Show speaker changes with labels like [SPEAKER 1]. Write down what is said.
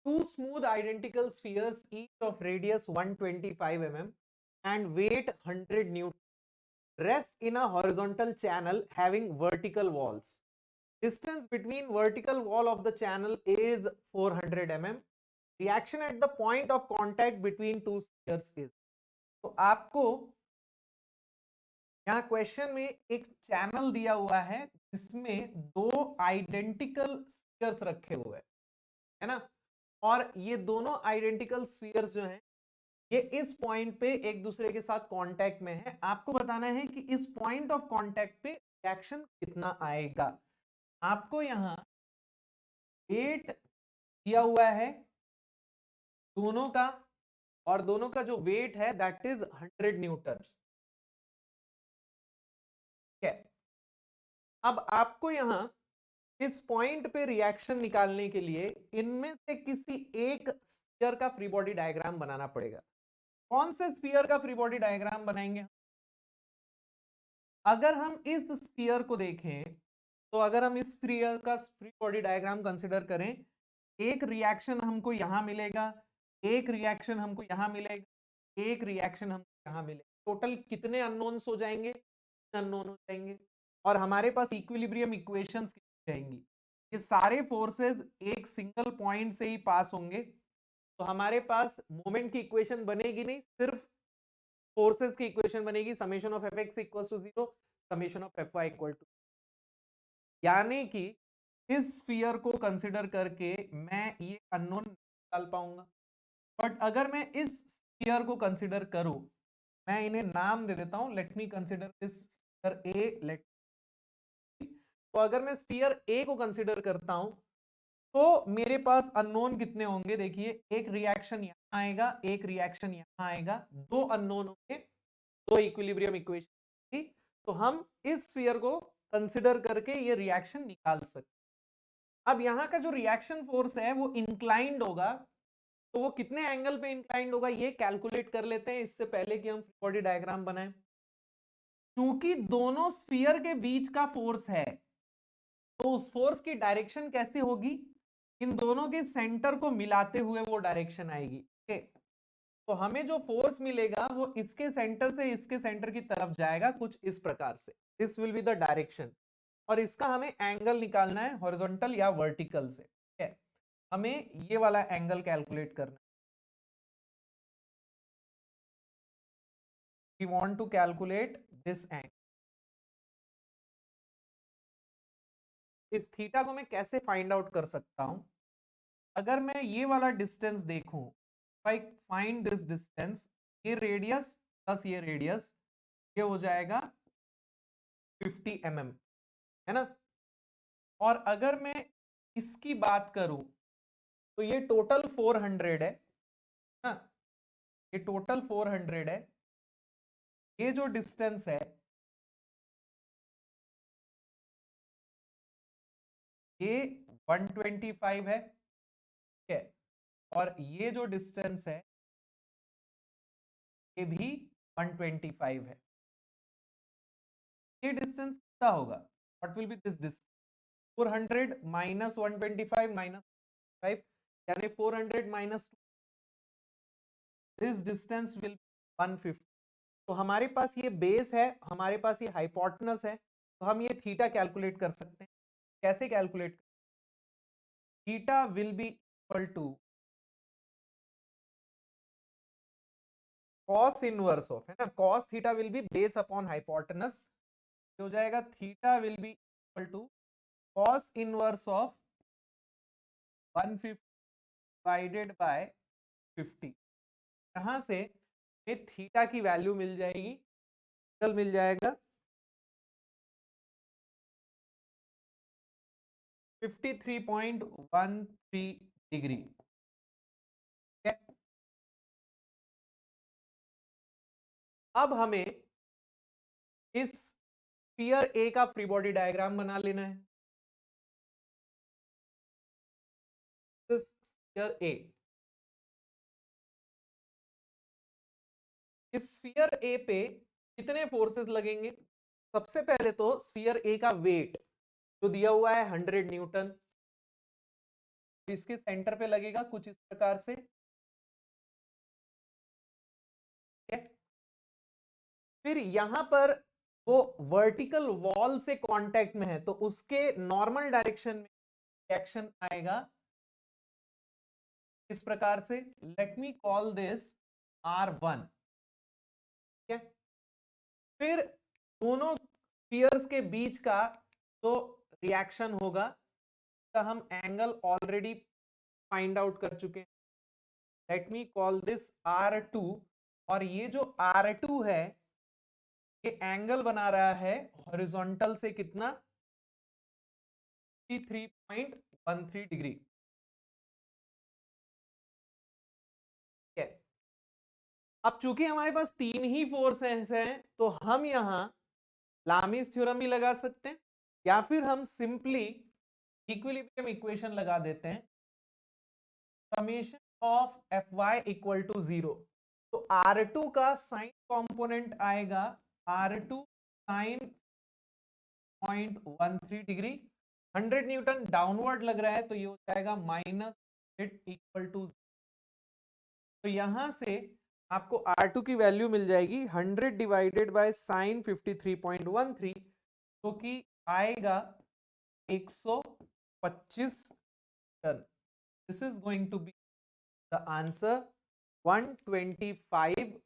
[SPEAKER 1] two smooth identical spheres, each of radius 125 mm and weight 100 Newton, rest in a horizontal channel having vertical walls. Distance between vertical wall of the channel is 400 mm. Reaction at the point of contact between two spheres is. तो आपको यहाँ question में एक channel दिया हुआ है जिसमें दो आइडेंटिकल स्फीयर्स रखे हुए हैं, है ना, और ये दोनों आइडेंटिकल स्फीयर्स जो हैं ये इस पॉइंट पे एक दूसरे के साथ कांटेक्ट में है। आपको बताना है कि इस पॉइंट ऑफ कांटेक्ट पे रिएक्शन कितना आएगा। आपको यहाँ वेट दिया हुआ है दोनों का, और दोनों का जो वेट है दैट इज 100 न्यूटन। ठीक है, अब आपको यहां इस पॉइंट पे रिएक्शन निकालने के लिए इनमें से किसी एक स्फीयर का फ्री बॉडी डायग्राम बनाना पड़ेगा। कौन से स्फीयर का फ्री बॉडी डायग्राम बनाएंगे? अगर हम इस स्फीयर को देखें तो अगर हम इस स्फीयर का फ्री बॉडी डायग्राम कंसिडर करें, एक रिएक्शन हमको यहां मिलेगा, एक रिएक्शन हमको यहां मिलेगा, एक रिएक्शन हमको यहां मिलेगा। टोटल कितने अननोन्स हो जाएंगे? अननोन हो जाएंगे, और हमारे पास इक्विलिब्रियम इक्वेशंस रहेंगी। ये सारे फोर्सेस एक सिंगल पॉइंट से ही पास होंगे, तो हमारे पास मोमेंट की इक्वेशन बनेगी नहीं, सिर्फ फोर्सेस की इक्वेशन बनेगी। Summation of F X equal to 0, summation of F Y equal to. यानी कि इस स्फीयर को कंसिडर करके मैं ये अननोन निकाल पाऊंगा। बट अगर मैं इस स्फीयर को कंसिडर करूं, मैं इन्हें नाम दे देता हूं, let me consider this sphere A, let. तो अगर मैं स्फीयर ए को कंसिडर करता हूं तो मेरे पास अननोन कितने होंगे? देखिए, एक रिएक्शन यहां आएगा, एक रिएक्शन यहां आएगा, दो अननोन होंगे, दो इक्विलिब्रियम इक्वेशन। तो हम इस स्फीयर को कंसिडर करके ये रिएक्शन निकाल सकते। अब यहां का जो रिएक्शन फोर्स है वो इंक्लाइंड होगा, तो वो कितने एंगल पे इंक्लाइंड होगा ये कैलकुलेट कर लेते हैं इससे पहले कि हम बॉडी डायग्राम बनाएं। क्योंकि दोनों स्फीयर के बीच का फोर्स है, तो उस फोर्स की डायरेक्शन कैसे होगी? इन दोनों के सेंटर को मिलाते हुए वो डायरेक्शन आएगी। ओके, तो हमें जो फोर्स मिलेगा वो इसके सेंटर से इसके सेंटर की तरफ जाएगा, कुछ इस प्रकार से। This will be the direction, और इसका हमें एंगल निकालना है हॉरिजॉन्टल या वर्टिकल से। ठीक है, हमें ये वाला एंगल कैलकुलेट करना है। We want to calculate this angle. इस थीटा को मैं कैसे फाइंड आउट कर सकता हूं? अगर मैं ये वाला डिस्टेंस देखूं, आई फाइंड दिस डिस्टेंस, ये रेडियस प्लस ये रेडियस, ये हो जाएगा 50 mm, है ना। और अगर मैं इसकी बात करूं तो ये टोटल 400 है ना, ये टोटल 400 है। ये जो डिस्टेंस है ये 125 है, ठीक है, और ये जो डिस्टेंस है ये भी 125 है। ये डिस्टेंस कितना होगा? What will be this distance? 400 minus 125 minus 5, यानी 400 माइनस, दिस डिस्टेंस विल 150। तो हमारे पास ये बेस है, हमारे पास ये हाइपोटेनस है, तो हम ये थीटा कैलकुलेट कर सकते हैं। कैसे calculate? Theta will be equal to cos inverse of, है ना, cos theta will be base upon hypotenuse, हो जाएगा theta will be equal to cos inverse of 150 divided by 50। यहां से थीटा की वैल्यू मिल जाएगी, कल मिल जाएगा 53.13 डिग्री। अब हमें इस स्फीयर ए का फ्री बॉडी डायग्राम बना लेना है। स्फीयर ए, इस स्फीयर ए पे कितने फोर्सेस लगेंगे? सबसे पहले तो स्फीयर ए का वेट जो दिया हुआ है 100 न्यूटन, तो इसके सेंटर पे लगेगा कुछ इस प्रकार से, ठीक है। फिर यहां पर वो वर्टिकल वॉल से कांटेक्ट में है, तो उसके नॉर्मल डायरेक्शन में रिएक्शन आएगा इस प्रकार से। Let me call this R1, ठीक है। फिर दोनों स्फीयर्स के बीच का जो रिएक्शन होगा, तो हम एंगल ऑलरेडी फाइंड आउट कर चुके हैं। Let me call this R2, और ये जो R2 है ये एंगल बना रहा है हॉरिजॉन्टल से कितना, 3.13 डिग्री, ठीक है। अब चूंकि हमारे पास तीन ही फोर्सेस हैं, तो हम यहां लामीज थ्योरम भी लगा सकते हैं, या फिर हम सिंपली इक्विलिब्रियम इक्वेशन लगा देते हैं, summation of Fy equal to 0। तो R2 का साइन कंपोनेंट आएगा R2 sign 0.13 degree, 100 Newton downward लग रहा है, तो ये हो जाएगा -8 इक्वल टू, तो यहां से आपको R2 की वैल्यू मिल जाएगी 100 डिवाइडेड बाय साइन 53.13, तो कि आएगा 125 ton. This is going to be the answer, 125